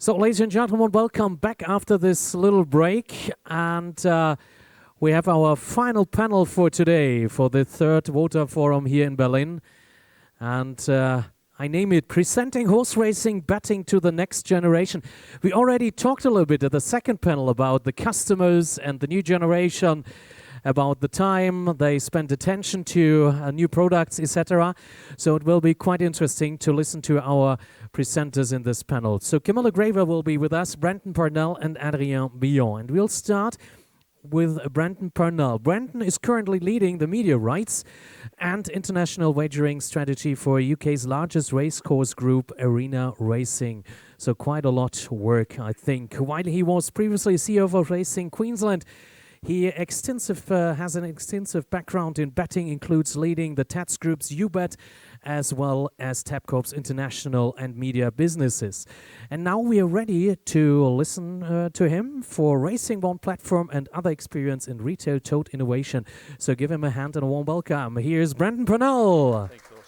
So, ladies and gentlemen, welcome back after this little break. And we have our final panel for today for the third WoTA Forum here in Berlin. And I name it Presenting Horse Racing Betting to the Next Generation. We already talked a little bit at the second panel about the customers and the new generation, about the time they spend attention to new products, etc. So it will be quite interesting to listen to our presenters in this panel. So Camilla Graver will be with us, Brandon Parnell and Adrien Billon. And we'll start with Brandon Parnell. Brandon is currently leading the media rights and international wagering strategy for UK's largest racecourse group, Arena Racing. So quite a lot of work, I think. While he was previously CEO of Racing Queensland, he has an extensive background in betting, includes leading the Carrus Group's UBet, as well as Tabcorp's international and media businesses. And now we are ready to listen to him for Racing One platform and other experience in retail tote innovation. So give him a hand and a warm welcome. Here's Brandon Parnell. Thanks, Austin.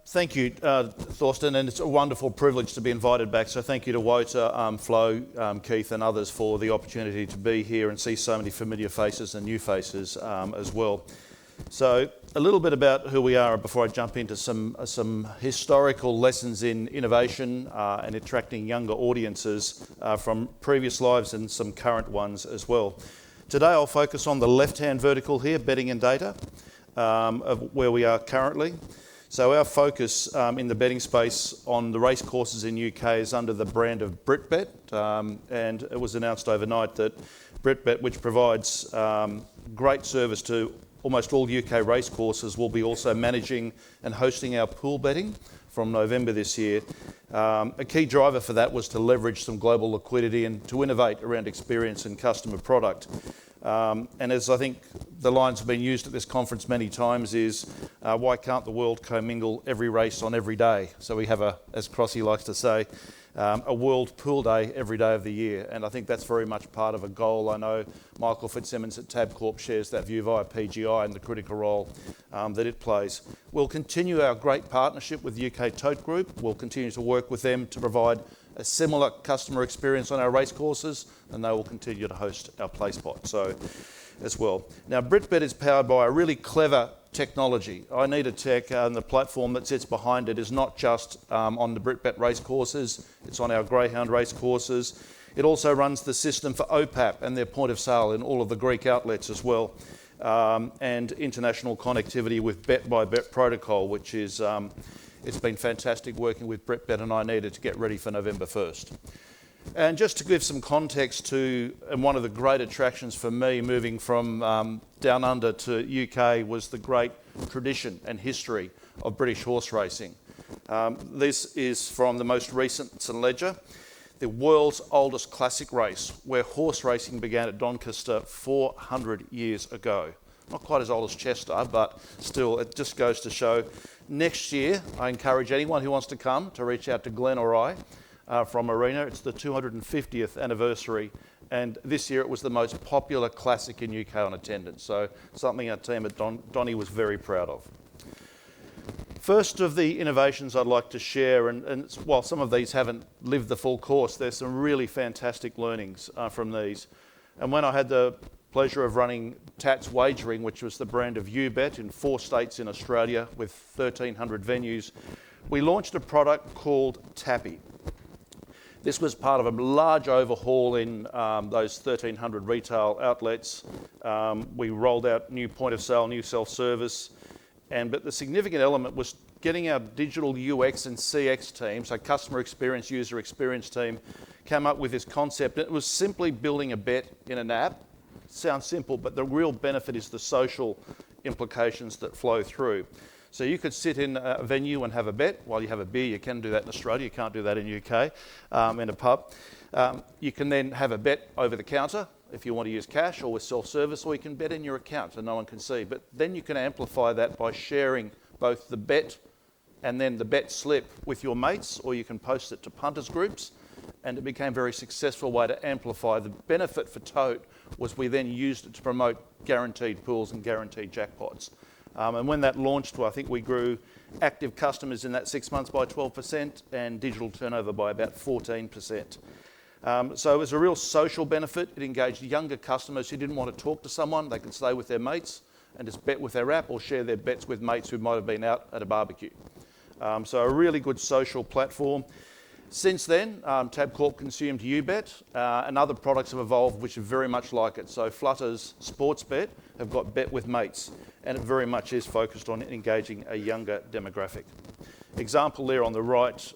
Thank you, Thorsten, and it's a wonderful privilege to be invited back. So thank you to WoTA, Flo, Keith and others for the opportunity to be here and see so many familiar faces and new faces as well. So a little bit about who we are before I jump into some historical lessons in innovation and attracting younger audiences from previous lives and some current ones as well. Today I'll focus on the left-hand vertical here, betting and data, of where we are currently. So our focus in the betting space on the race courses in UK is under the brand of BritBet, and it was announced overnight that BritBet, which provides great service to almost all UK race courses, will be also managing and hosting our pool betting from November this year. A key driver for that was to leverage some global liquidity and to innovate around experience and customer product. And as I think the lines have been used at this conference many times is, why can't the world commingle every race on every day? So we have as Crossy likes to say, a world pool day every day of the year. And I think that's very much part of a goal. I know Michael Fitzsimmons at Tabcorp shares that view via PGI and the critical role that it plays. We'll continue our great partnership with UK Tote Group. We'll continue to work with them to provide a similar customer experience on our race courses, and they will continue to host our play spot as well. Now, BritBet is powered by a really clever technology. I Need a Tech, and the platform that sits behind it is not just on the BritBet race courses, it's on our Greyhound race courses. It also runs the system for OPAP and their point of sale in all of the Greek outlets as well, and international connectivity with Bet by Bet protocol, which is it's been fantastic working with BritBet and I Need to get ready for November 1st. And just to give some context to, and one of the great attractions for me moving from down under to UK was the great tradition and history of British horse racing. This is from the most recent St Ledger, the world's oldest classic race, where horse racing began at Doncaster 400 years ago. Not quite as old as Chester, but still, it just goes to show. Next year, I encourage anyone who wants to come to reach out to Glenn or I from Arena. It's the 250th anniversary, and this year it was the most popular classic in UK on attendance, so something our team at Donny was very proud of. First of the innovations I'd like to share, and while some of these haven't lived the full course, there's some really fantastic learnings from these. And when I had the pleasure of running Tats Wagering, which was the brand of UBet in 4 states in Australia with 1,300 venues, we launched a product called Tappy. This was part of a large overhaul in those 1,300 retail outlets. We rolled out new point of sale, new self-service, but the significant element was getting our digital UX and CX team, so customer experience, user experience team, came up with this concept. It was simply building a bet in an app. Sounds simple, but the real benefit is the social implications that flow through. So you could sit in a venue and have a bet while you have a beer. You can do that in Australia. You can't do that in UK, in a pub. You can then have a bet over the counter if you want to use cash or with self-service, or you can bet in your account so no one can see. But then you can amplify that by sharing both the bet and then the bet slip with your mates, or you can post it to punters groups. And it became a very successful way to amplify. The benefit for Tote was we then used it to promote guaranteed pools and guaranteed jackpots. And when that launched, well, I think we grew active customers in that 6 months by 12% and digital turnover by about 14%. So it was a real social benefit. It engaged younger customers who didn't want to talk to someone. They could stay with their mates and just bet with their app or share their bets with mates who might have been out at a barbecue. So a really good social platform. Since then, Tabcorp consumed UBet, and other products have evolved which are very much like it. So Flutter's Sportsbet have got Bet with Mates, and it very much is focused on engaging a younger demographic. Example there on the right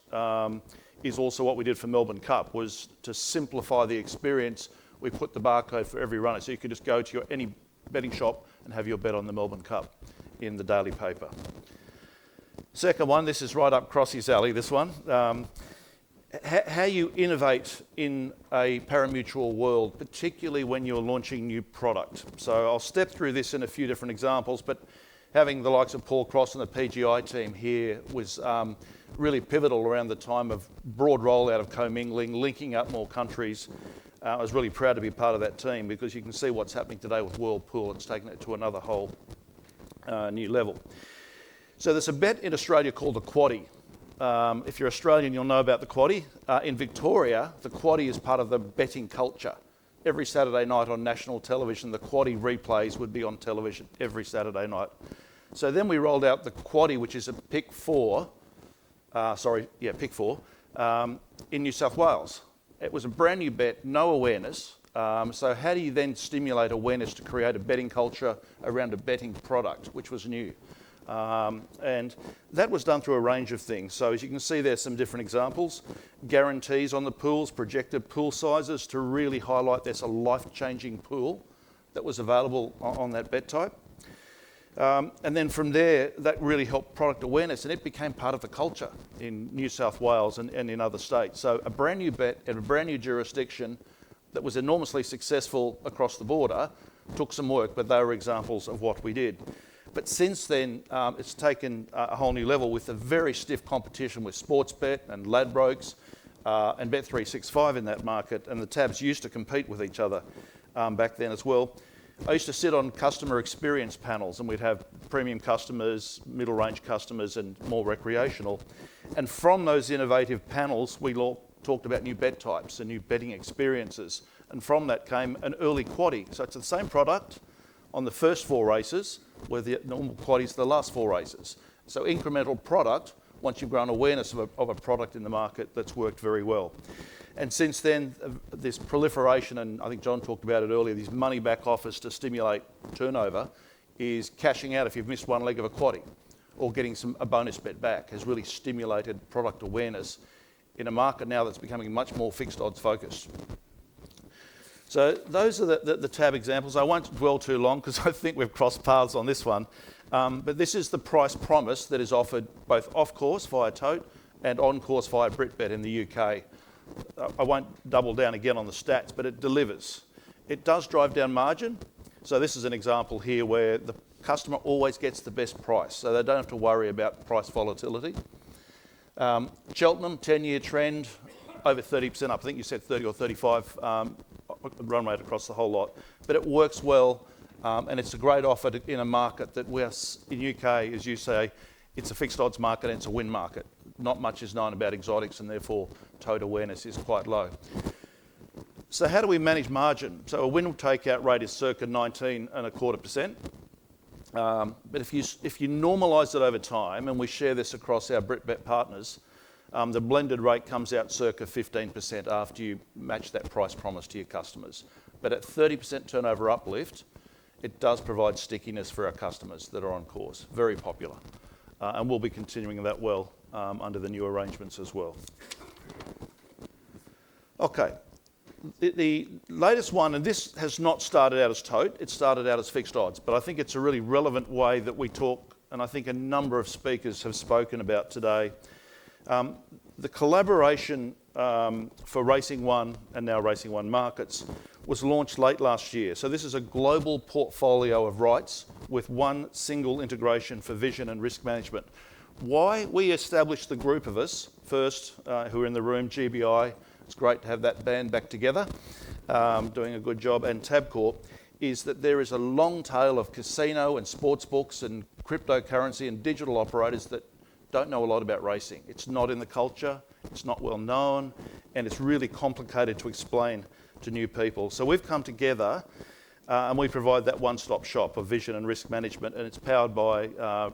is also what we did for Melbourne Cup, was to simplify the experience. We put the barcode for every runner, so you could just go to any betting shop and have your bet on the Melbourne Cup in the daily paper. Second one, this is right up Crossy's alley, this one. How you innovate in a parimutuel world, particularly when you're launching new product. So I'll step through this in a few different examples, but having the likes of Paul Cross and the PGI team here was really pivotal around the time of broad rollout of commingling, linking up more countries. I was really proud to be part of that team because you can see what's happening today with World Pool. It's taken it to another whole new level. So there's a bet in Australia called the Quaddie. If you're Australian, you'll know about the Quaddie. In Victoria, the Quaddie is part of the betting culture. Every Saturday night on national television, the Quaddie replays would be on television every Saturday night. So then we rolled out the Quaddie, which is a pick four, in New South Wales. It was a brand new bet, no awareness. So how do you then stimulate awareness to create a betting culture around a betting product, which was new? And that was done through a range of things. So as you can see, there's some different examples. Guarantees on the pools, projected pool sizes to really highlight there's a life-changing pool that was available on that bet type. And then from there, that really helped product awareness, and it became part of the culture in New South Wales and in other states. So a brand new bet in a brand new jurisdiction that was enormously successful across the border took some work, but they were examples of what we did. But since then, it's taken a whole new level with a very stiff competition with Sportsbet and Ladbrokes and Bet365 in that market, and the tabs used to compete with each other back then as well. I used to sit on customer experience panels, and we'd have premium customers, middle range customers, and more recreational. And from those innovative panels, we talked about new bet types and new betting experiences. And from that came an early Quaddie. So it's the same product on the first 4 races, where the normal Quaddies the last 4 races. So incremental product, once you've grown awareness of a product in the market, that's worked very well. And since then, this proliferation, and I think John talked about it earlier, these money back offers to stimulate turnover, is cashing out if you've missed one leg of a Quaddie, or getting a bonus bet back, has really stimulated product awareness in a market now that's becoming much more fixed odds focused. So those are the tab examples. I won't dwell too long because I think we've crossed paths on this one. But this is the price promise that is offered both off-course via Tote and on-course via BritBet in the UK. I won't double down again on the stats, but it delivers. It does drive down margin. So this is an example here where the customer always gets the best price, so they don't have to worry about price volatility. Cheltenham, 10-year trend, over 30% up. I think you said 30 or 35 run rate across the whole lot. But it works well, and it's a great offer in a market that we're, in UK, as you say, it's a fixed odds market and it's a win market. Not much is known about exotics, and therefore tote awareness is quite low. So how do we manage margin? So a win takeout rate is circa 19.25%. But if you normalise it over time, and we share this across our BritBet partners, the blended rate comes out circa 15% after you match that price promise to your customers. But at 30% turnover uplift, it does provide stickiness for our customers that are on course. Very popular. And we'll be continuing that well under the new arrangements as well. Okay. The latest one, and this has not started out as tote, it started out as fixed odds, but I think it's a really relevant way that we talk, and I think a number of speakers have spoken about today. The collaboration for Racing One and now Racing One Markets was launched late last year. So this is a global portfolio of rights with one single integration for vision and risk management. Why we established the group of us first, who are in the room, GBI, it's great to have that band back together, doing a good job, and Tabcorp, is that there is a long tail of casino and sports books and cryptocurrency and digital operators that don't know a lot about racing. It's not in the culture, it's not well known, and it's really complicated to explain to new people. So we've come together and we provide that one-stop shop of vision and risk management, and it's powered by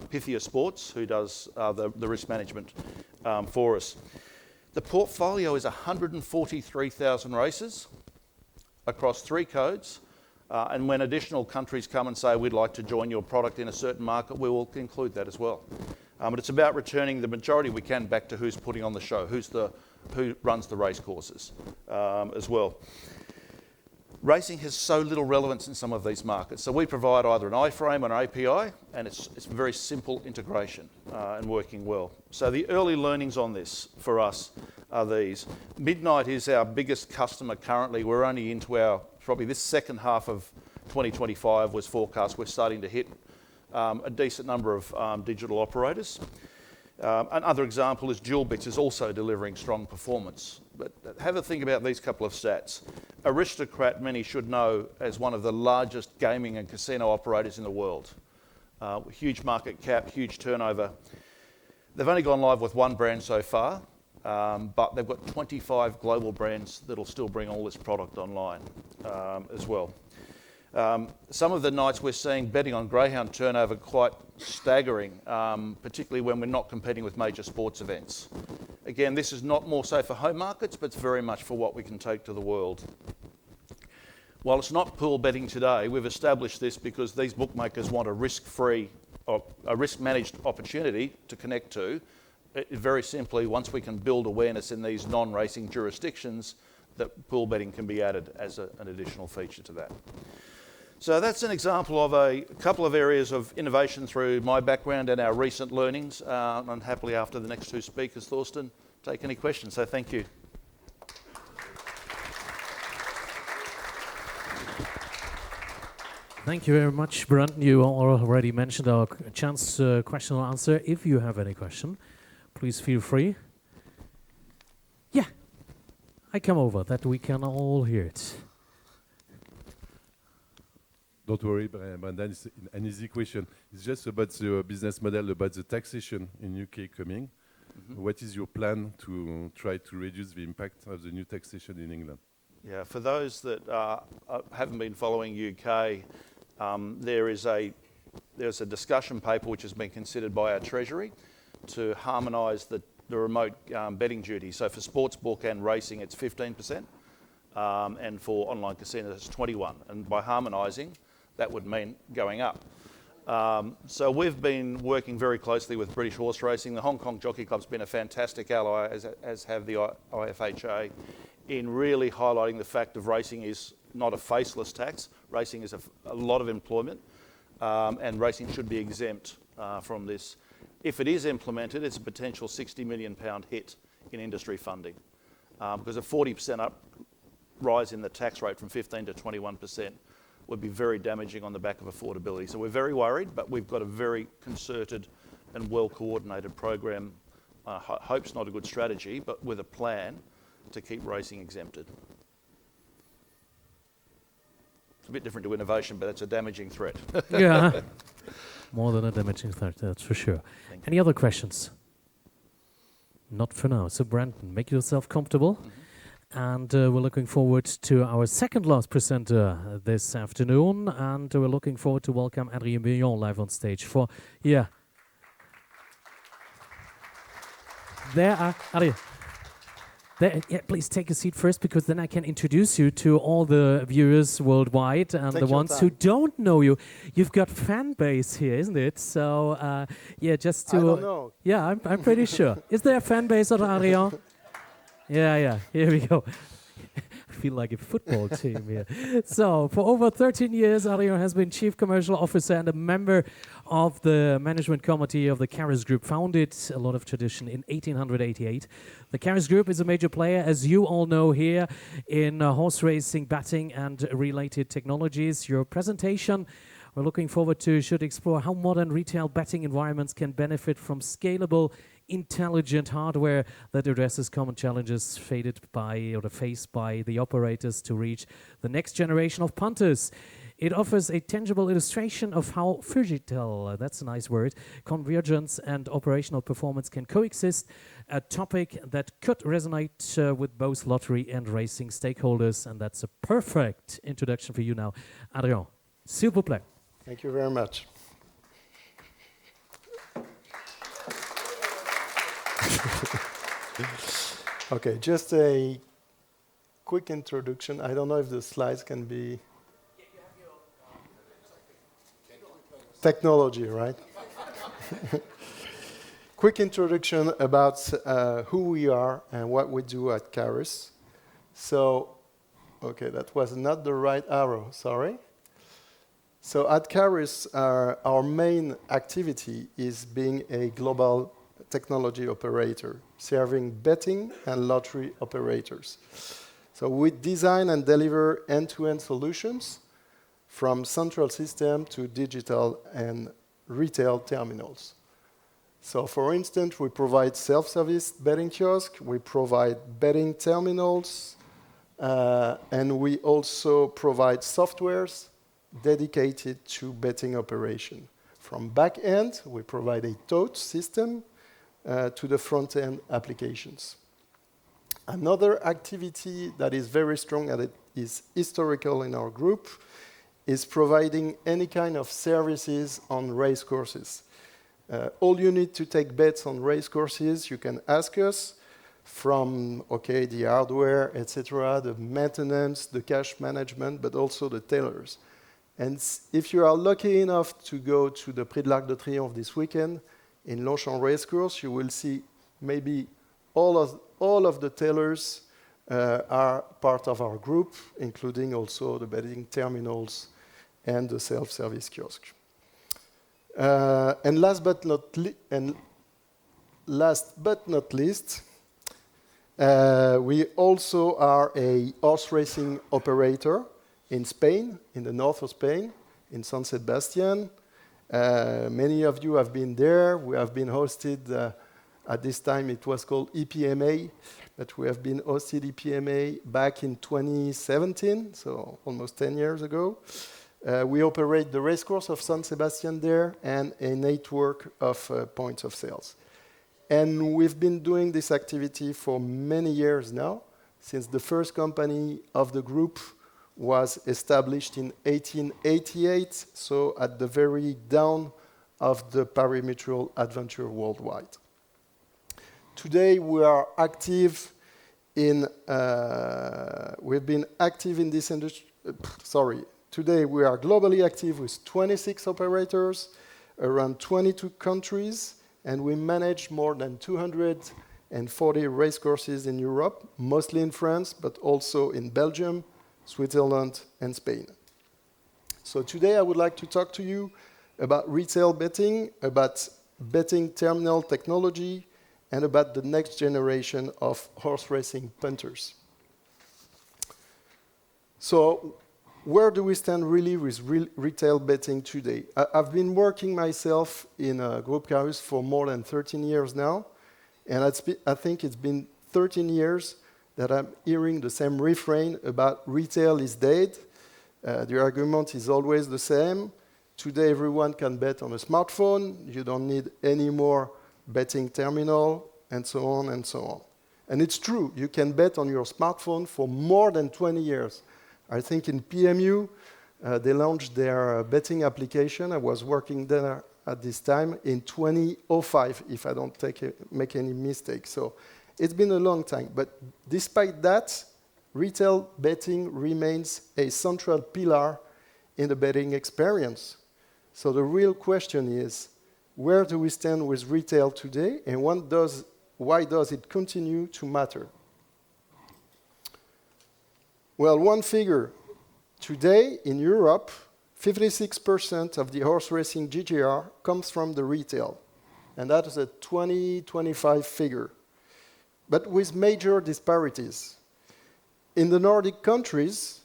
Pythia Sports, who does the risk management for us. The portfolio is 143,000 races across 3 codes, and when additional countries come and say we'd like to join your product in a certain market, we will include that as well. But it's about returning the majority we can back to who's putting on the show, who runs the race courses as well. Racing has so little relevance in some of these markets, so we provide either an iframe or an API, and it's very simple integration and working well. So the early learnings on this for us are these. Midnight is our biggest customer currently. We're only into probably this second half of 2025 was forecast. We're starting to hit a decent number of digital operators. Another example is Dual-Bits is also delivering strong performance. But have a think about these couple of stats. Aristocrat, many should know, as one of the largest gaming and casino operators in the world. Huge market cap, huge turnover. They've only gone live with 1 brand so far, but they've got 25 global brands that'll still bring all this product online as well. Some of the nights we're seeing betting on greyhound turnover quite staggering, particularly when we're not competing with major sports events. Again, this is not more so for home markets, but it's very much for what we can take to the world. While it's not pool betting today, we've established this because these bookmakers want a risk-free or a risk-managed opportunity to connect to. Very simply, once we can build awareness in these non-racing jurisdictions, that pool betting can be added as an additional feature to that. So that's an example of a couple of areas of innovation through my background and our recent learnings. And happily, after the next 2 speakers, Thorsten, take any questions. So thank you. Thank you very much, Brandon. You already mentioned our chance question and answer. If you have any question, please feel free. Yeah, I come over that we can all hear it. Don't worry, Brandon, it's an easy question. It's just about the business model, about the taxation in UK coming. Mm-hmm. What is your plan to try to reduce the impact of the new taxation in England? Yeah, for those that haven't been following UK, there's a discussion paper which has been considered by our Treasury to harmonise the remote betting duty. So for sportsbook and racing, it's 15%, and for online casinos, it's 21%. And by harmonising, that would mean going up. So we've been working very closely with British Horse Racing. The Hong Kong Jockey Club's been a fantastic ally, as have the IFHA, in really highlighting the fact of racing is not a faceless tax. Racing is a lot of employment, and racing should be exempt from this. If it is implemented, it's a potential £60 million hit in industry funding, because a 40% rise in the tax rate from 15 to 21% would be very damaging on the back of affordability. So we're very worried, but we've got a very concerted and well-coordinated program. Hope's not a good strategy, but with a plan to keep racing exempted. It's a bit different to innovation, but it's a damaging threat. Yeah, more than a damaging threat, that's for sure. Any other questions? Not for now. So Brandon, make yourself comfortable. Mm-hmm. And we're looking forward to our second last presenter this afternoon, and we're looking forward to welcome Adrien Billon live on stage for, yeah. Adrien. Yeah, please take a seat first, because then I can introduce you to all the viewers worldwide and the ones who don't know you. You've got fan base here, isn't it? So, yeah, just to... I don't know. Yeah, I'm pretty sure. Is there a fan base at Adrien? Yeah, here we go. I feel like a football team here. So, for over 13 years, Adrien has been Chief Commercial Officer and a member of the management committee of the Carrus Group, founded a lot of tradition in 1888. The Carrus Group is a major player, as you all know here, in horse racing, betting and related technologies. Your presentation, we're looking forward to, should explore how modern retail betting environments can benefit from scalable, intelligent hardware that addresses common challenges faced by the operators to reach the next generation of punters. It offers a tangible illustration of how phygital, that's a nice word, convergence and operational performance can coexist, a topic that could resonate with both lottery and racing stakeholders, and that's a perfect introduction for you now. Adrien, s'il vous plaît. Thank you very much. Okay, just a quick introduction. I don't know if the slides can be... Technology, right? Quick introduction about who we are and what we do at Carrus. So, okay, that was not the right arrow, sorry. So at Carrus, our main activity is being a global technology operator, serving betting and lottery operators. So we design and deliver end-to-end solutions from central system to digital and retail terminals. So for instance, we provide self-service betting kiosks, we provide betting terminals, and we also provide softwares dedicated to betting operation. From back end, we provide a tote system to the front-end applications. Another activity that is very strong and it is historical in our group is providing any kind of services on race courses. All you need to take bets on race courses, you can ask us, from the hardware, etc., the maintenance, the cash management, but also the tellers. And if you are lucky enough to go to the Prix de l'Arc de Triomphe this weekend in Longchamp Racecourse, you will see maybe all of the tellers are part of our group, including also the betting terminals and the self-service kiosk. And last but not least, we also are a horse racing operator in Spain, in the north of Spain, in San Sebastian. Many of you have been there. We have been hosted, at this time it was called EPMA, but we have been hosted EPMA back in 2017, so almost 10 years ago. We operate the racecourse of San Sebastian there and a network of points of sales. And we've been doing this activity for many years now, since the first company of the group was established in 1888, so at the very dawn of the parimutuel adventure worldwide. Today we are active in, we've been active in this industry, today we are globally active with 26 operators, around 22 countries, and we manage more than 240 racecourses in Europe, mostly in France, but also in Belgium, Switzerland, and Spain. So today I would like to talk to you about retail betting, about betting terminal technology, and about the next generation of horse racing punters. So where do we stand really with retail betting today? I've been working myself in Group Carrus for more than 13 years now, and I think it's been 13 years that I'm hearing the same refrain about retail is dead. The argument is always the same. Today everyone can bet on a smartphone. You don't need any more betting terminal, and so on and so on. And it's true, you can bet on your smartphone for more than 20 years. I think in PMU, they launched their betting application. I was working there at this time in 2005, if I don't make any mistakes. So it's been a long time. But despite that, retail betting remains a central pillar in the betting experience. So the real question is, where do we stand with retail today, and why does it continue to matter? Well, one figure. Today, in Europe, 56% of the horse racing GGR comes from the retail. And that is a 2025 figure, but with major disparities. In the Nordic countries,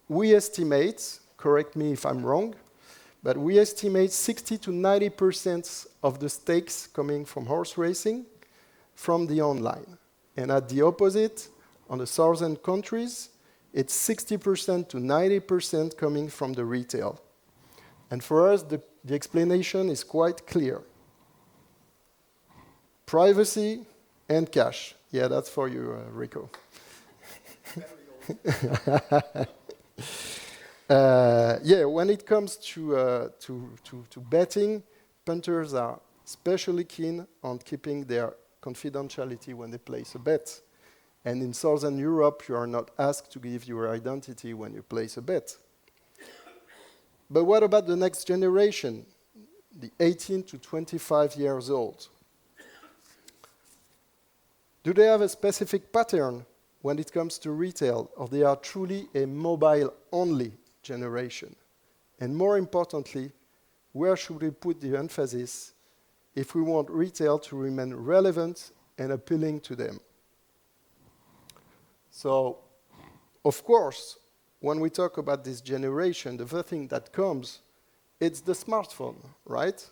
we estimate, correct me if I'm wrong, but we estimate 60 to 90% of the stakes coming from horse racing from the online. And at the opposite, on the southern countries, it's 60% to 90% coming from the retail. And for us, the explanation is quite clear. Privacy and cash. Yeah, that's for you, Rico. Yeah, when it comes to betting, punters are especially keen on keeping their confidentiality when they place a bet. And in Southern Europe, you are not asked to give your identity when you place a bet. But what about the next generation, the 18 to 25 years old? Do they have a specific pattern when it comes to retail, or they are truly a mobile-only generation? And more importantly, where should we put the emphasis if we want retail to remain relevant and appealing to them? So, of course, when we talk about this generation, the first thing that comes, it's the smartphone, right?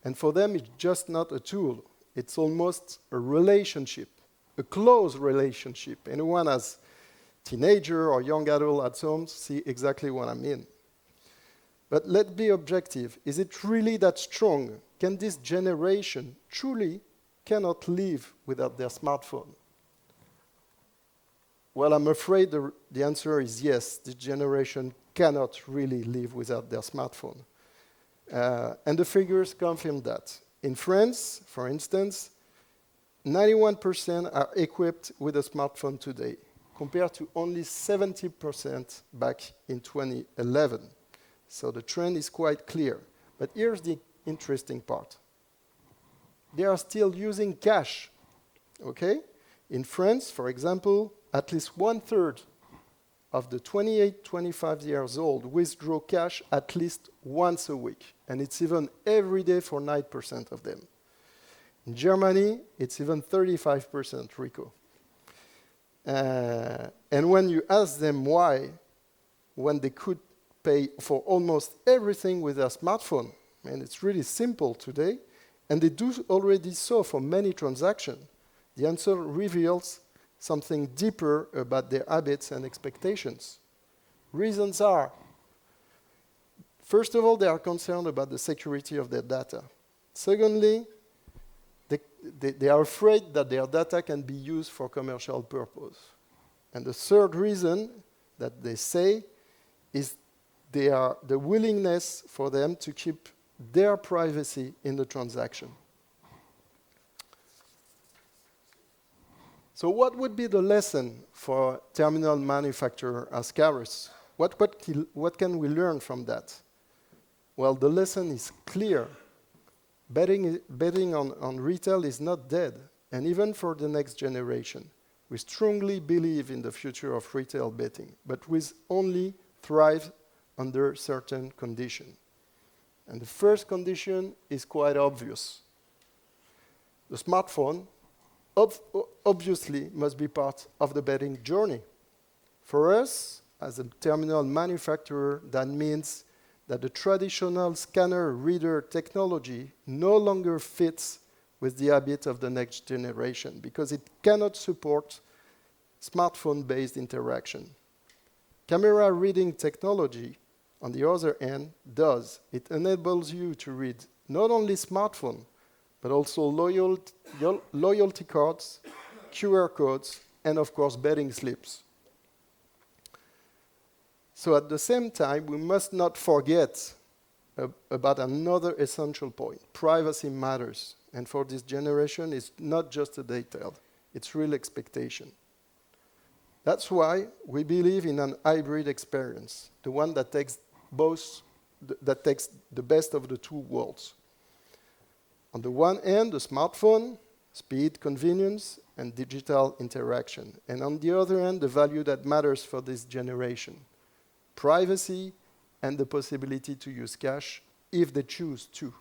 And for them, it's just not a tool. It's almost a relationship, a close relationship. Anyone as teenager or young adult at home see exactly what I mean. But let's be objective. Is it really that strong? Can this generation truly cannot live without their smartphone? Well, I'm afraid the answer is yes. This generation cannot really live without their smartphone. And the figures confirm that. In France, for instance, 91% are equipped with a smartphone today, compared to only 70% back in 2011. So the trend is quite clear. But here's the interesting part. They are still using cash, okay? In France, for example, at least 1/3 of the 28, 25 years old withdraw cash at least once a week. And it's even every day for 9% of them. In Germany, it's even 35%, Rico. And when you ask them why, when they could pay for almost everything with their smartphone, and it's really simple today, and they do already so for many transactions, the answer reveals something deeper about their habits and expectations. Reasons are, first of all, they are concerned about the security of their data. Secondly, they are afraid that their data can be used for commercial purpose. And the third reason that they say is the willingness for them to keep their privacy in the transaction. So what would be the lesson for terminal manufacturer as Carrus? What can we learn from that? Well, the lesson is clear. Betting on retail is not dead, and even for the next generation. We strongly believe in the future of retail betting, but we only thrive under certain conditions. And the first condition is quite obvious. The smartphone obviously must be part of the betting journey. For us, as a terminal manufacturer, that means that the traditional scanner reader technology no longer fits with the habit of the next generation because it cannot support smartphone-based interaction. Camera reading technology, on the other hand, does. It enables you to read not only smartphone, but also loyalty cards, QR codes, and of course betting slips. So at the same time, we must not forget about another essential point. Privacy matters. And for this generation, it's not just a detail. It's real expectation. That's why we believe in an hybrid experience, the one that takes the best of the two worlds. On the one hand, the smartphone, speed, convenience, and digital interaction. And on the other hand, the value that matters for this generation. Privacy and the possibility to use cash if they choose to.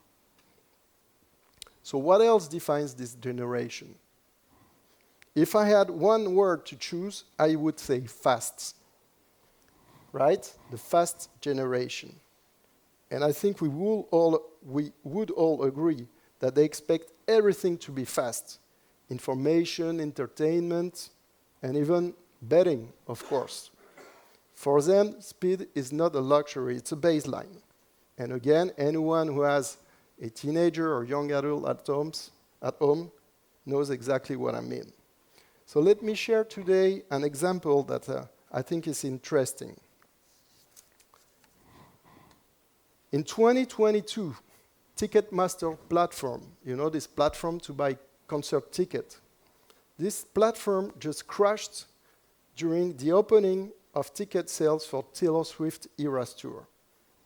So what else defines this generation? If I had one word to choose, I would say fast. Right? The fast generation. And I think we would all agree that they expect everything to be fast. Information, entertainment, and even betting, of course. For them, speed is not a luxury, it's a baseline. And again, anyone who has a teenager or young adult at home knows exactly what I mean. So let me share today an example that I think is interesting. In 2022, Ticketmaster platform, you know this platform to buy concert ticket, this platform just crashed during the opening of ticket sales for Taylor Swift Eras Tour.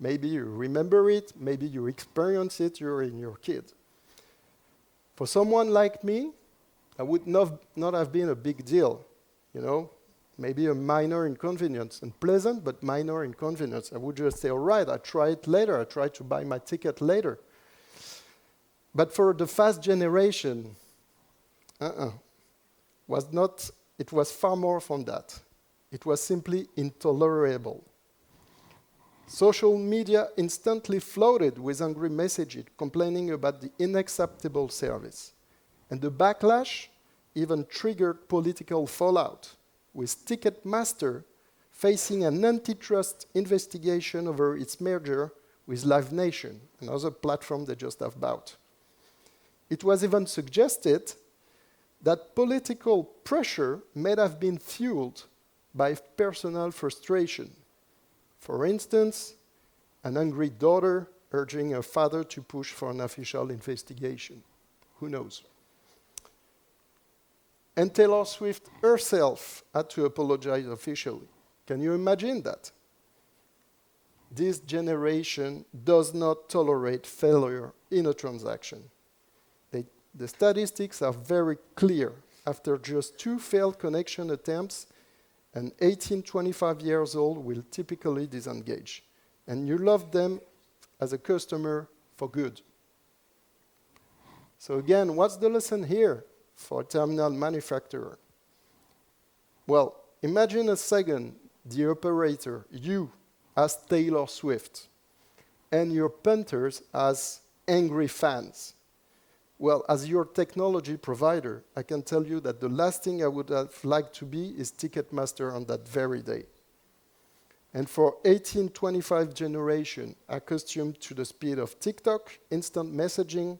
Maybe you remember it, maybe you experienced it during your kid. For someone like me, I would not have been a big deal, you know, maybe a minor inconvenience, unpleasant, but minor inconvenience. I would just say, all right, I try it later, I try to buy my ticket later. But for the fast generation, it was far more from that. It was simply intolerable. Social media instantly flooded with angry messages complaining about the unacceptable service. And the backlash even triggered political fallout, with Ticketmaster facing an antitrust investigation over its merger with Live Nation, another platform they just have bought. It was even suggested that political pressure may have been fueled by personal frustration. For instance, an angry daughter urging her father to push for an official investigation. Who knows? And Taylor Swift herself had to apologize officially. Can you imagine that? This generation does not tolerate failure in a transaction. The statistics are very clear. After just 2 failed connection attempts, an 18-25 years old will typically disengage. And you love them as a customer for good. So again, what's the lesson here for a terminal manufacturer? Well, imagine a second the operator, you, as Taylor Swift, and your punters as angry fans. Well, as your technology provider, I can tell you that the last thing I would have liked to be is Ticketmaster on that very day. And for 18-25 generation, accustomed to the speed of TikTok, instant messaging,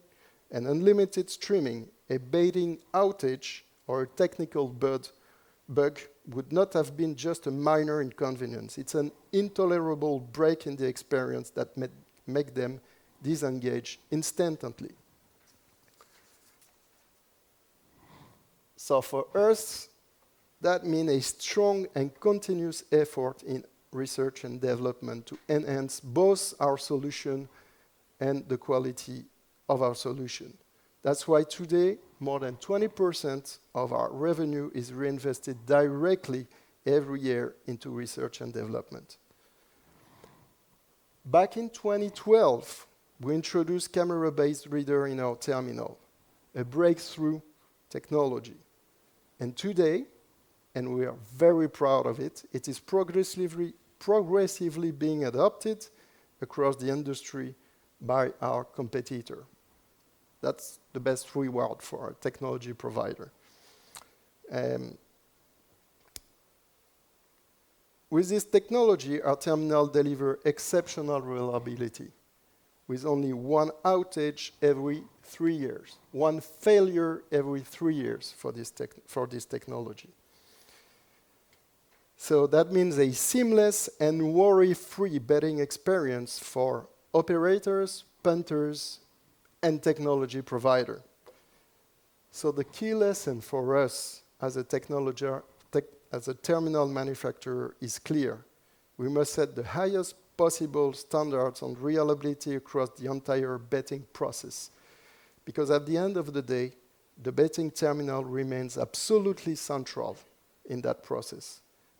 and unlimited streaming, a betting outage or a technical bug would not have been just a minor inconvenience. It's an intolerable break in the experience that make them disengage instantly. So for us, that means a strong and continuous effort in research and development to enhance both our solution and the quality of our solution. That's why today, more than 20% of our revenue is reinvested directly every year into research and development. Back in 2012, we introduced camera-based reader in our terminal, a breakthrough technology. And today, and we are very proud of it, it is progressively being adopted across the industry by our competitor. That's the best reward for a technology provider. With this technology, our terminal delivers exceptional reliability, with only 1 outage every 3 years, 1 failure every 3 years for this technology. So that means a seamless and worry-free betting experience for operators, punters, and technology provider. So the key lesson for us as a terminal manufacturer is clear. We must set the highest possible standards on reliability across the entire betting process. Because at the end of the day, the betting terminal remains absolutely central in that process.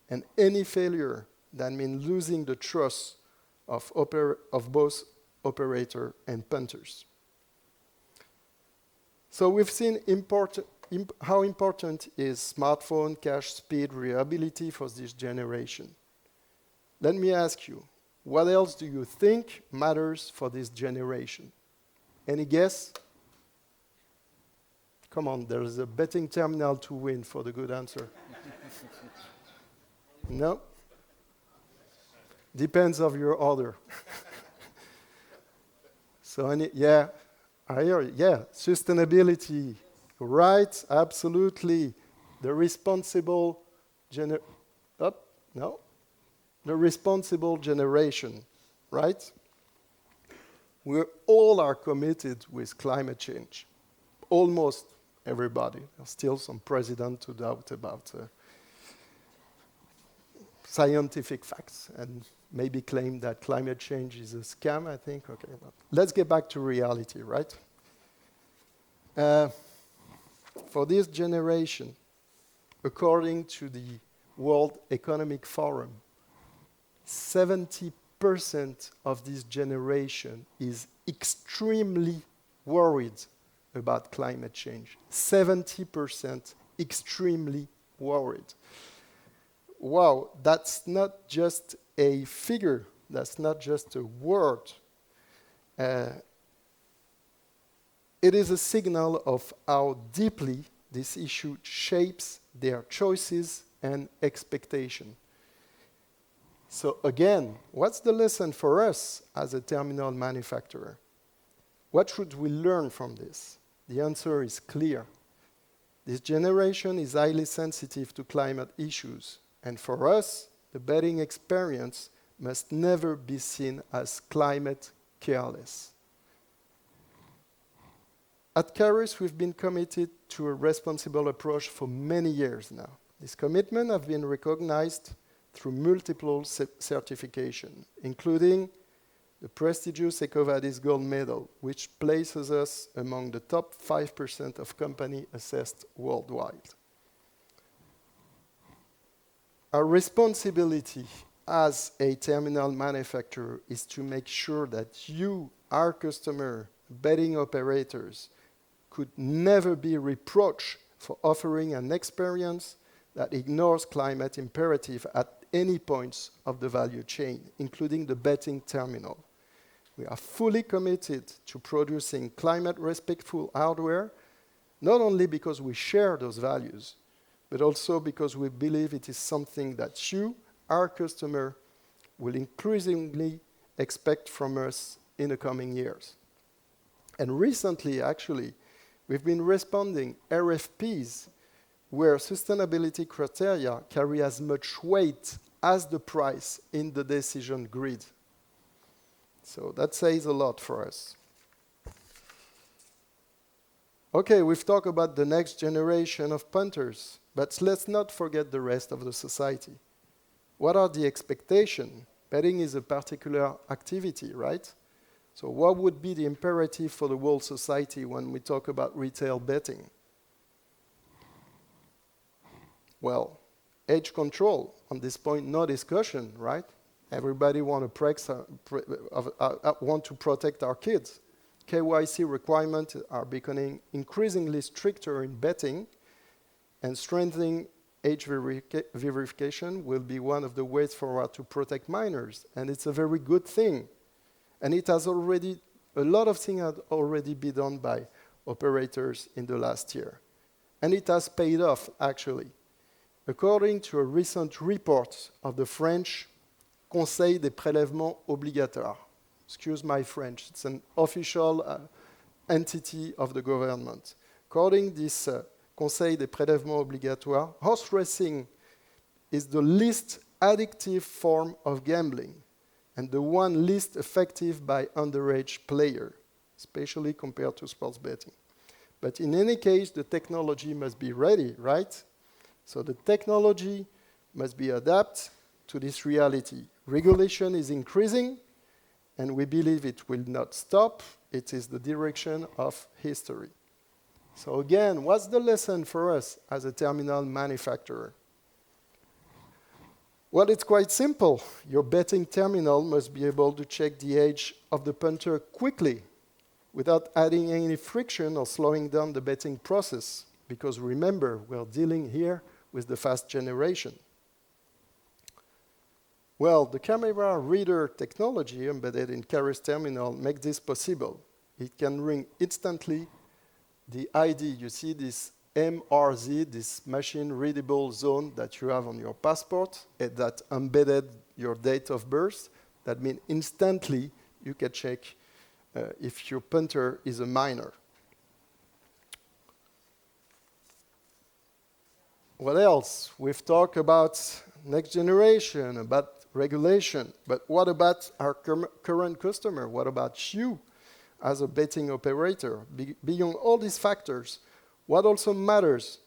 And any failure, that means losing the trust of both operator and punters. So we've seen how important is smartphone, cache, speed, reliability for this generation. Let me ask you, what else do you think matters for this generation? Any guess? Come on, there's a betting terminal to win for the good answer. No? Depends of your order. So, yeah, I hear you. Yeah, sustainability, right? Absolutely. The responsible the responsible generation, right? We all are committed with climate change. Almost everybody. There's still some president who doubt about scientific facts and maybe claim that climate change is a scam, I think. Okay, but let's get back to reality, right? For this generation, according to the World Economic Forum, 70% of this generation is extremely worried about climate change. 70% extremely worried. Wow, that's not just a figure, that's not just a word. It is a signal of how deeply this issue shapes their choices and expectation. So again, what's the lesson for us as a terminal manufacturer? What should we learn from this? The answer is clear. This generation is highly sensitive to climate issues, and for us, the betting experience must never be seen as climate careless. At Carrus, we've been committed to a responsible approach for many years now. This commitment has been recognized through multiple certifications, including the prestigious EcoVadis Gold Medal, which places us among the top 5% of companies assessed worldwide. Our responsibility as a terminal manufacturer is to make sure that you, our customer, betting operators, could never be reproached for offering an experience that ignores climate imperative at any points of the value chain, including the betting terminal. We are fully committed to producing climate-respectful hardware, not only because we share those values, but also because we believe it is something that you, our customer, will increasingly expect from us in the coming years. And recently, actually, we've been responding RFPs where sustainability criteria carry as much weight as the price in the decision grid. So that says a lot for us. Okay, we've talked about the next generation of punters, but let's not forget the rest of the society. What are the expectations? Betting is a particular activity, right? So what would be the imperative for the whole society when we talk about retail betting? Well, age control. On this point, no discussion, right? Everybody want to protect our kids. KYC requirements are becoming increasingly stricter in betting, and strengthening age verification will be one of the ways forward to protect minors, and it's a very good thing. And it has already, a lot of things have already been done by operators in the last year. And it has paid off, actually. According to a recent report of the French Conseil des prélèvements obligatoires, excuse my French, it's an official entity of the government. According to this Conseil des prélèvements obligatoires, horse racing is the least addictive form of gambling and the one least effective by underage player, especially compared to sports betting. But in any case, the technology must be ready, right? So the technology must be adapted to this reality. Regulation is increasing, and we believe it will not stop. It is the direction of history. So again, what's the lesson for us as a terminal manufacturer? Well, it's quite simple. Your betting terminal must be able to check the age of the punter quickly without adding any friction or slowing down the betting process. Because remember, we're dealing here with the fast generation. Well, the camera reader technology embedded in Carrus terminal makes this possible. It can ring instantly the ID. You see this MRZ, this machine readable zone that you have on your passport, that embedded your date of birth. That means instantly you can check if your punter is a minor. What else? We've talked about next generation, about regulation, but what about our current customer? What about you as a betting operator? Beyond all these factors, what also matters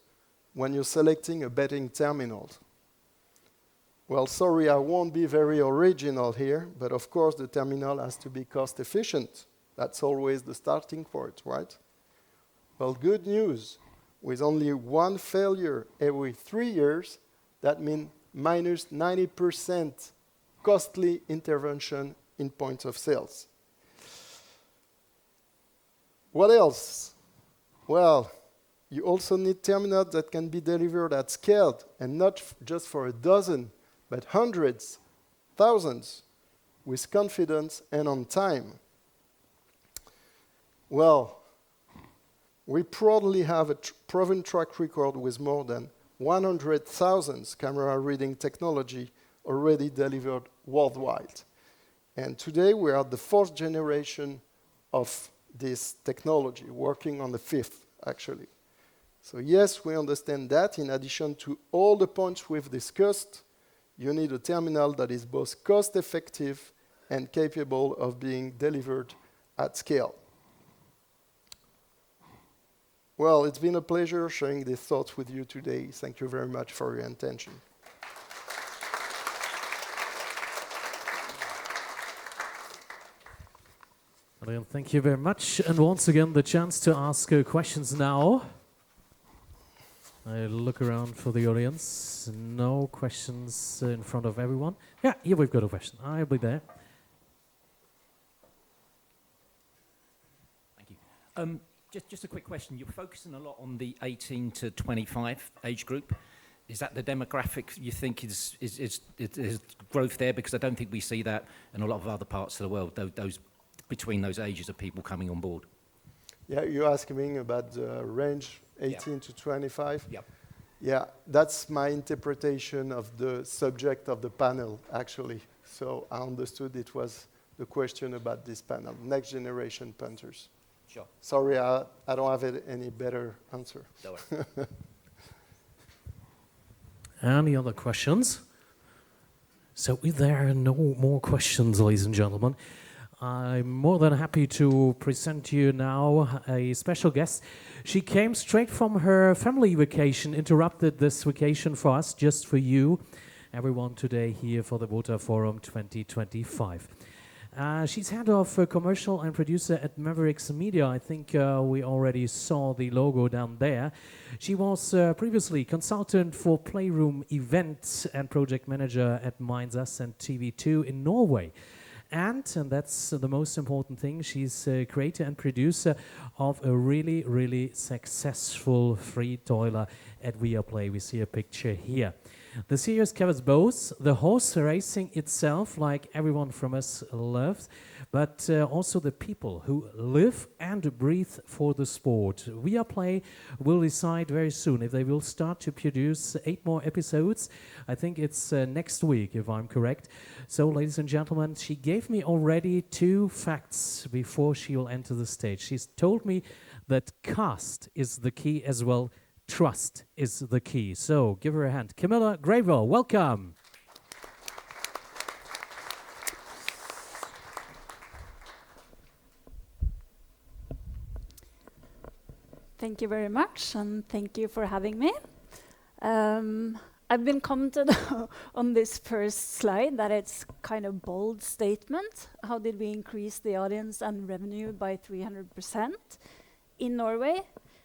when you're selecting a betting terminal? Well, sorry, I won't be very original here, but of course the terminal has to be cost efficient. That's always the starting point, right? Well, good news. With only one failure every 3 years, that means minus 90% costly intervention in points of sales. What else? Well, you also need terminals that can be delivered at scale, and not just for a dozen, but hundreds, thousands, with confidence and on time. Well, we proudly have a proven track record with more than 100,000 camera reading technology already delivered worldwide. And today we are the 4th generation of this technology, working on the 5th, actually. So yes, we understand that in addition to all the points we've discussed, you need a terminal that is both cost-effective and capable of being delivered at scale. Well, it's been a pleasure sharing these thoughts with you today. Thank you very much for your attention. Adrien, thank you very much. And once again, the chance to ask questions now. I look around for the audience. No questions in front of everyone. Yeah, here we've got a question. I'll be there. Thank you. Just a quick question. You're focusing a lot on the 18 to 25 age group. Is that the demographic you think is growth there? Because I don't think we see that in a lot of other parts of the world, those between those ages of people coming on board. Yeah, you're asking me about the range 18 to 25? Yep. Yeah, that's my interpretation of the subject of the panel, actually. So I understood it was the question about this panel, next generation punters. Sure. Sorry, I don't have any better answer. Don't worry. Any other questions? So if there are no more questions, ladies and gentlemen, I'm more than happy to present to you now a special guest. She came straight from her family vacation, interrupted this vacation for us, just for you, everyone today here for the WoTA Forum 2025. She's head of commercial and producer at Maverix Media. I think we already saw the logo down there. She was previously consultant for Playroom events and project manager at Mainz and TV2 in Norway. And that's the most important thing, she's a creator and producer of a really, really successful free tøyler at Viaplay. We see a picture here. The series covers both the horse racing itself, like everyone from us loves, but also the people who live and breathe for the sport. Viaplay will decide very soon if they will start to produce 8 more episodes. I think it's next week, if I'm correct. So, ladies and gentlemen, she gave me already 2 facts before she will enter the stage. She's told me that cast is the key as well. Trust is the key. So give her a hand. Camilla Graver, welcome. Thank you very much, and thank you for having me. I've been commented on this first slide that it's kind of bold statement. How did we increase the audience and revenue by 300% in Norway?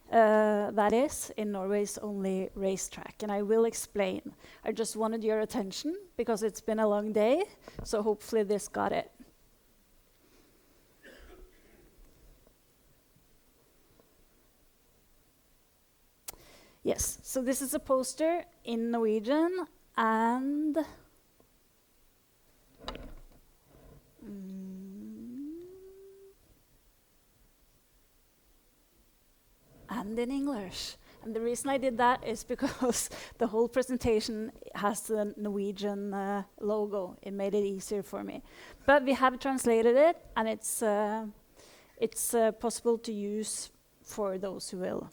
That is in Norway's only racetrack, and I will explain. I just wanted your attention because it's been a long day, so hopefully this got it. Yes, so this is a poster in Norwegian and in English. And the reason I did that is because the whole presentation has the Norwegian logo. It made it easier for me. But we have translated it, and it's possible to use for those who will.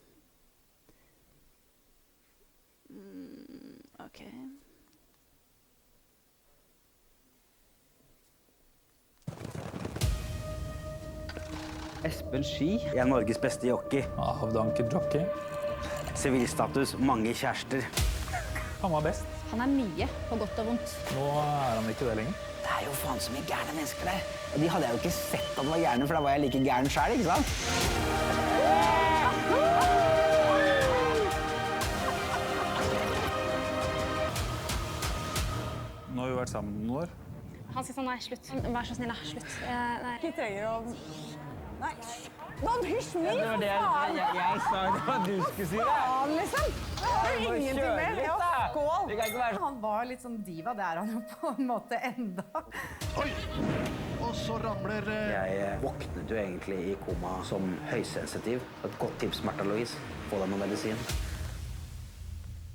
Okay. Espen Ski er Norges beste jockey. Avdanket jockey. Sivilstatus, mange kjærester. Han var best. Han er mye, på godt og vondt. Nå er han ikke det lenger. Det er jo faen så mye gærne mennesker der. Og de hadde jeg jo ikke sett at det var gærne, for da var jeg like gæren selv, ikke sant? Nå har vi vært sammen noen år. Han sier sånn, nei, slutt. Vær så snill, nei, slutt. Nei. Ikke trenger å... Nei. Nå, hysj min, for faen! Jeg sa det var du skulle si det. Faen, liksom. Det har jo ingenting med. Ja, skål. Det kan ikke være sånn. Han var litt sånn diva, det er han jo på en måte enda. Oi! Og så ramler... Jeg våknet jo egentlig i koma som høysensitiv. Et godt tips, Martha Louise. Få deg noe medisin.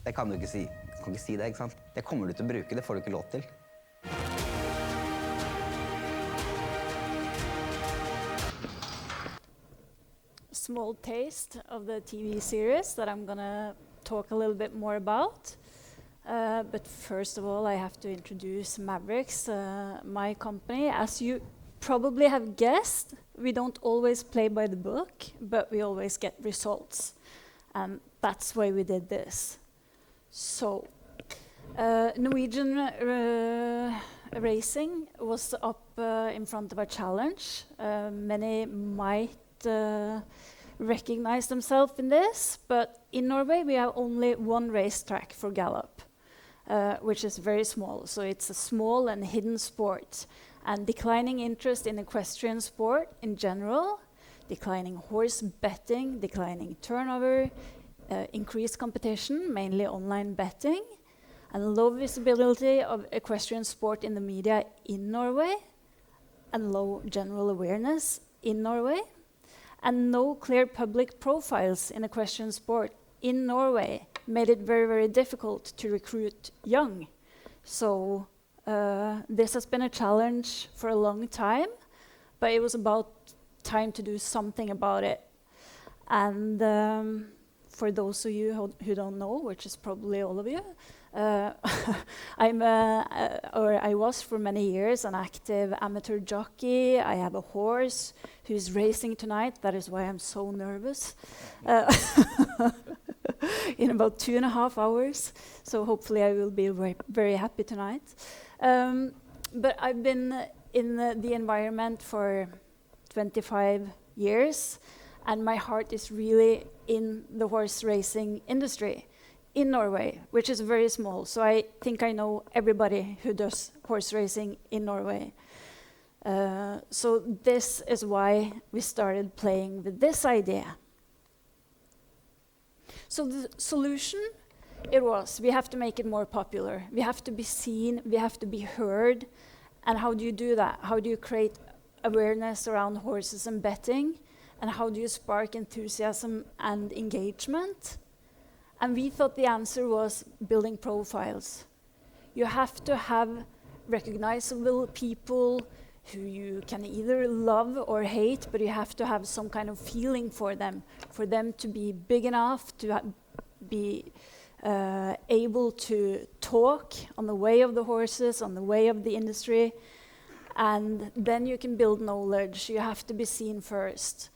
Det kan du ikke si. Du kan ikke si det, ikke sant? Det kommer du til å bruke, det får du ikke lov til. Small taste of the TV series that I'm gonna talk a little bit more about. But first of all, I have to introduce Maverix, my company. As you probably have guessed, we don't always play by the book, but we always get results. And that's why we did this. So, Norwegian racing was up in front of a challenge. Many might recognize themselves in this, but in Norway we have only one racetrack for gallop, which is very small. So it's a small and hidden sport. And declining interest in equestrian sport in general, declining horse betting, declining turnover, increased competition, mainly online betting, and low visibility of equestrian sport in the media in Norway, and low general awareness in Norway, and no clear public profiles in equestrian sport in Norway made it very, very difficult to recruit young. So this has been a challenge for a long time, but it was about time to do something about it. And for those of you who don't know, which is probably all of you, I was for many years an active amateur jockey. I have a horse who's racing tonight. That is why I'm so nervous. In about 2.5 hours. So hopefully I will be very happy tonight. But I've been in the environment for 25 years, and my heart is really in the horse racing industry in Norway, which is very small. So I think I know everybody who does horse racing in Norway. So this is why we started playing with this idea. So the solution, it was, we have to make it more popular. We have to be seen, we have to be heard. And how do you do that? How do you create awareness around horses and betting? And how do you spark enthusiasm and engagement? And we thought the answer was building profiles. You have to have recognizable people who you can either love or hate, but you have to have some kind of feeling for them to be big enough to be able to talk on the way of the horses, on the way of the industry, and then you can build knowledge. You have to be seen first.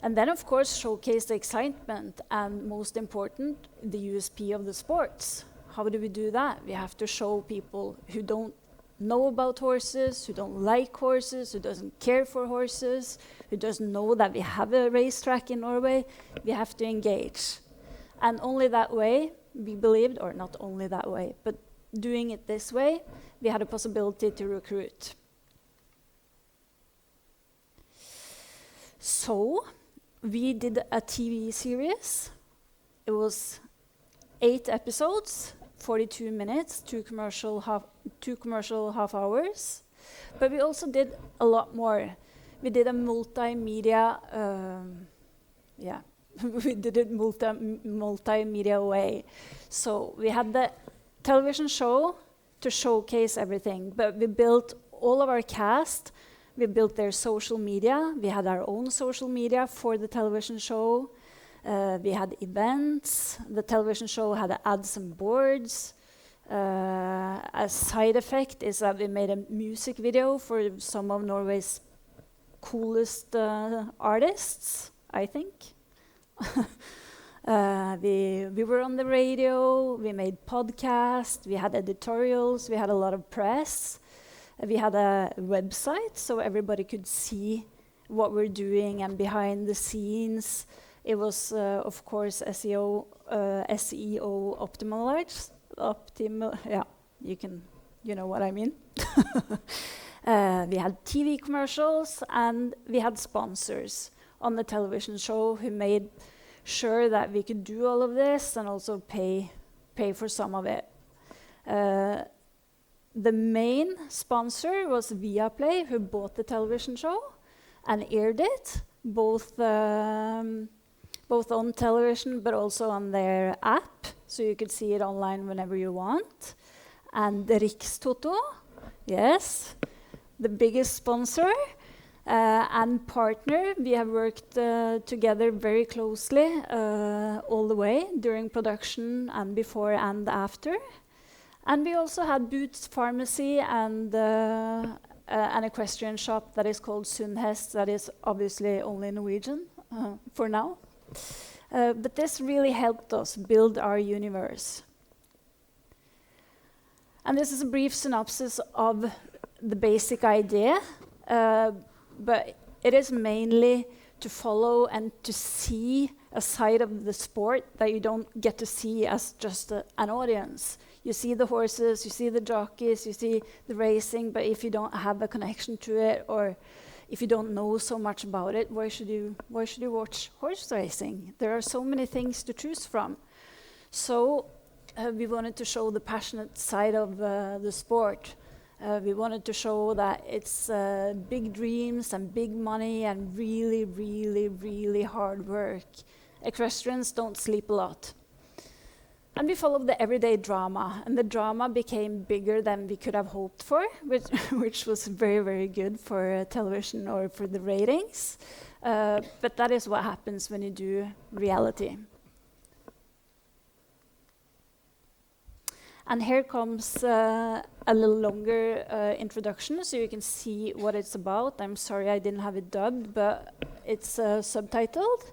And then, of course, showcase the excitement and, most important, the USP of the sports. How do we do that? We have to show people who don't know about horses, who don't like horses, who doesn't care for horses, who doesn't know that we have a racetrack in Norway. We have to engage. And only that way, we believed, or not only that way, but doing it this way, we had a possibility to recruit. So we did a TV series. It was 8 episodes, 42 minutes, two commercial half hours. But we also did a lot more. We did a multimedia we did it multimedia way. So we had the television show to showcase everything, but we built all of our cast. We built their social media. We had our own social media for the television show. We had events. The television show had ads and boards. A side effect is that we made a music video for some of Norway's coolest artists, I think. We were on the radio, we made podcasts, we had editorials, we had a lot of press. We had a website so everybody could see what we're doing and behind the scenes. It was, of course, SEO optimized. Yeah, you know what I mean. We had TV commercials and we had sponsors on the television show who made sure that we could do all of this and also pay for some of it. The main sponsor was Viaplay, who bought the television show and aired it, both on television but also on their app, so you could see it online whenever you want. And Rikstoto, yes, the biggest sponsor and partner. We have worked together very closely all the way during production and before and after. And we also had Boots Pharmacy and an equestrian shop that is called Sundhest, that is obviously only Norwegian for now. But this really helped us build our universe. And this is a brief synopsis of the basic idea, but it is mainly to follow and to see a side of the sport that you don't get to see as just an audience. You see the horses, you see the jockeys, you see the racing, but if you don't have a connection to it, or if you don't know so much about it, why should you watch horse racing? There are so many things to choose from. So we wanted to show the passionate side of the sport. We wanted to show that it's big dreams and big money and really, really, really hard work. Equestrians don't sleep a lot. And we followed the everyday drama, and the drama became bigger than we could have hoped for, which was very, very good for television or for the ratings. But that is what happens when you do reality. And here comes a little longer introduction, so you can see what it's about. I'm sorry I didn't have it dubbed, but it's subtitled.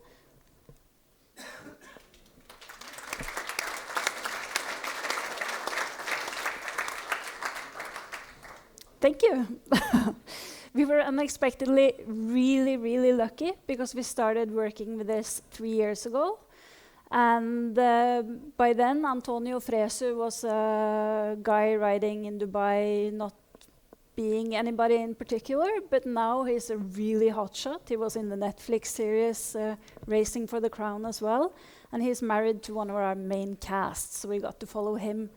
Thank you. We were unexpectedly really, really lucky because we started working with this 3 years ago. And by then, Antonio Fresu was a guy riding in Dubai, not being anybody in particular, but now he's a really hot shot. He was in the Netflix series Racing for the Crown as well. And he's married to one of our main casts, so we got to follow him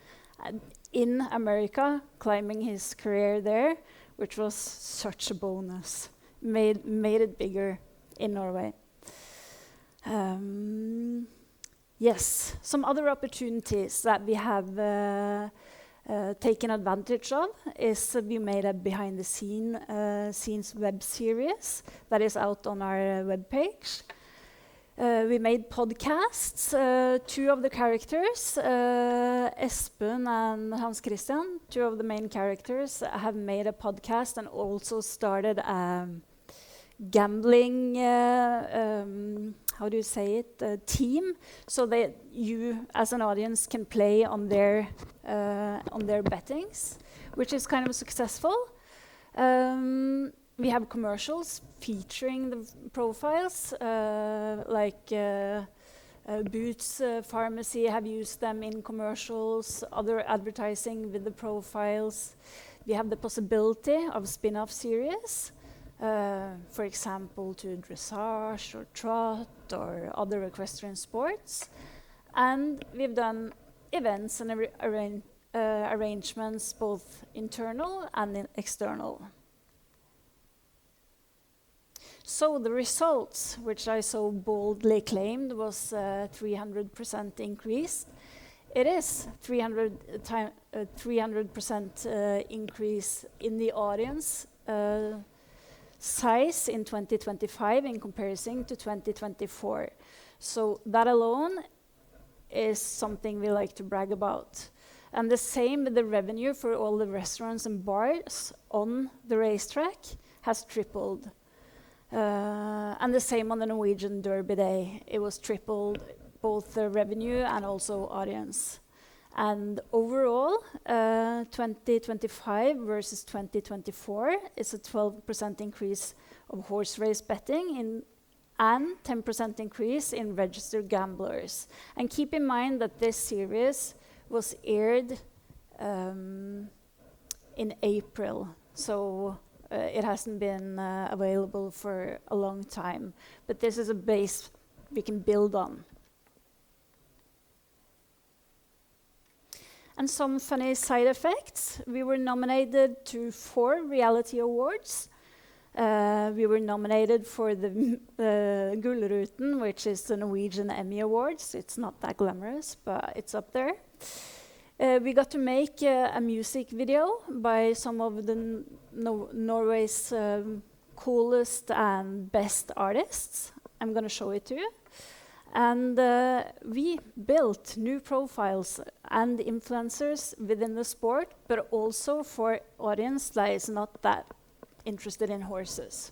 in America, climbing his career there, which was such a bonus. Made it bigger in Norway. Yes, some other opportunities that we have taken advantage of is we made a behind-the-scenes web series that is out on our webpage. We made podcasts. 2 of the characters, Espen and Hans Christian, 2 of the main characters, have made a podcast and also started a gambling, how do you say it, team, so that you as an audience can play on their bettings, which is kind of successful. We have commercials featuring the profiles, like Boots Pharmacy have used them in commercials, other advertising with the profiles. We have the possibility of spin-off series, for example, to dressage or trot or other equestrian sports. And we've done events and arrangements, both internal and external. So the results, which I so boldly claimed was 300% increase, it is 300% increase in the audience size in 2025 in comparison to 2024. So that alone is something we like to brag about. And the same with the revenue for all the restaurants and bars on the racetrack has tripled. And the same on the Norwegian Derby Day. It was tripled, both the revenue and also audience. And overall, 2025 versus 2024 is a 12% increase of horse race betting and 10% increase in registered gamblers. And keep in mind that this series was aired in April, so it hasn't been available for a long time. But this is a base we can build on. And some funny side effects. We were nominated to 4 reality awards. We were nominated for the Gullruten, which is the Norwegian Emmy Awards. It's not that glamorous, but it's up there. We got to make a music video by some of the Norway's coolest and best artists. I'm going to show it to you. And we built new profiles and influencers within the sport, but also for audience that is not that interested in horses.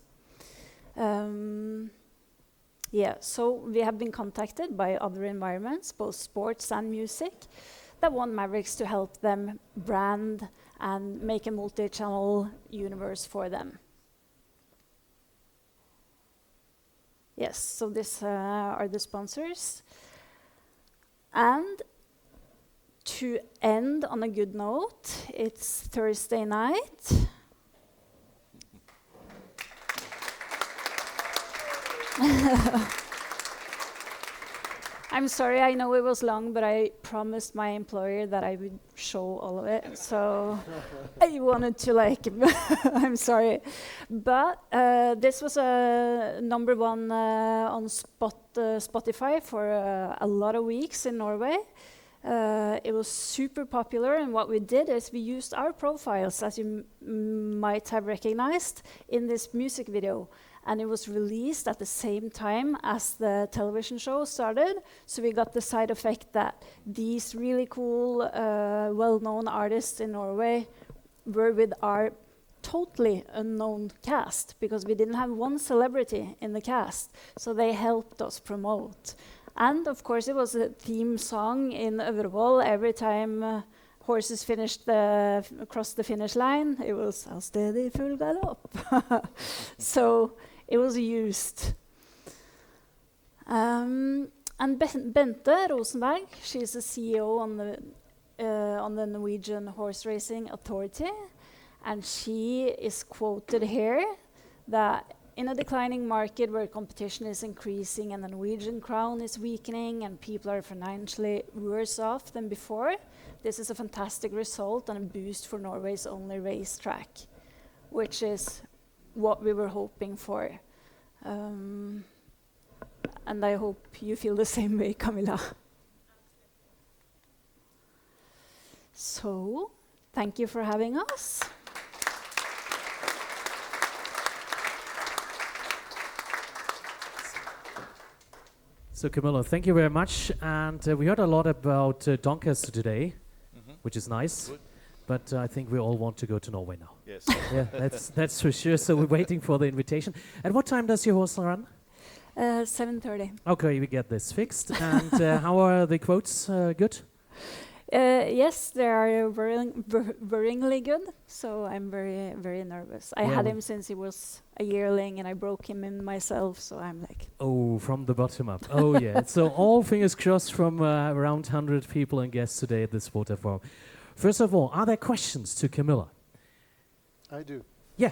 So we have been contacted by other environments, both sports and music, that want Maverix to help them brand and make a multi-channel universe for them. Yes, so these are the sponsors. And to end on a good note, it's Thursday night. I'm sorry, I know it was long, but I promised my employer that I would show all of it. So I wanted to I'm sorry. But this was a #1 on Spotify for a lot of weeks in Norway. It was super popular, and what we did is we used our profiles, as you might have recognized, in this music video. And it was released at the same time as the television show started. So we got the side effect that these really cool, well-known artists in Norway were with our totally unknown cast, because we didn't have one celebrity in the cast. So they helped us promote. And of course, it was a theme song in Øvrevoll every time horses crossed the finish line. It was "All steady full galopp." So it was used. And Bente Rosenberg, she's the CEO on the Norwegian Horse Racing Authority, and she is quoted here that in a declining market where competition is increasing and the Norwegian crown is weakening and people are financially worse off than before, this is a fantastic result and a boost for Norway's only racetrack, which is what we were hoping for. And I hope you feel the same way, Camilla. So, thank you for having us. So Camilla, thank you very much. And we heard a lot about Doncaster today, which is nice. Good. But I think we all want to go to Norway now. Yes. Yeah, that's for sure. So we're waiting for the invitation. At what time does your horse run? 7:30. Okay, we get this fixed. And how are the quotes? Good? Yes, they are worryingly good. So I'm very, very nervous. I had him since he was a yearling, and I broke him in myself. So I'm like... Oh, from the bottom up. Oh, yeah. So all fingers crossed from around 100 people and guests today at this WoTA Forum. First of all, are there questions to Camilla? I do. Yeah,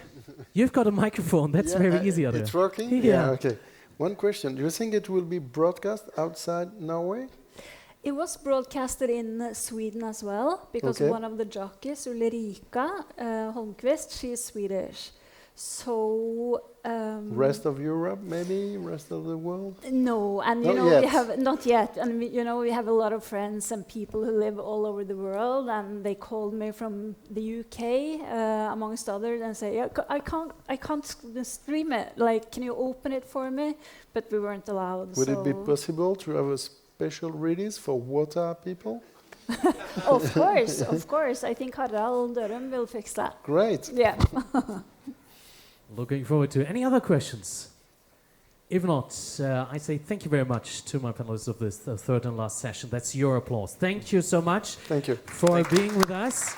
you've got a microphone. That's very easy. It's working? Yeah, okay. One question. Do you think it will be broadcast outside Norway? It was broadcasted in Sweden as well, because one of the jockeys, Ulrika Holmqvist, she is Swedish. So Rest of Europe, maybe? Rest of the world? no, and Not you know yet. we have not yet, and you know we have a lot of friends and people who live all over the world, and they called me from the UK, amongst others, and say, yeah, I can't stream it. Like, can you open it for me? But we weren't allowed. Would so it be possible to have a special release for WoTA people? Of course, of course. I think Harald Dørum will fix that. Great. Yeah. Looking forward to any other questions? If not, I say thank you very much to my panelists of this third and last session. That's your applause. Thank you so much Thank you. for being with us.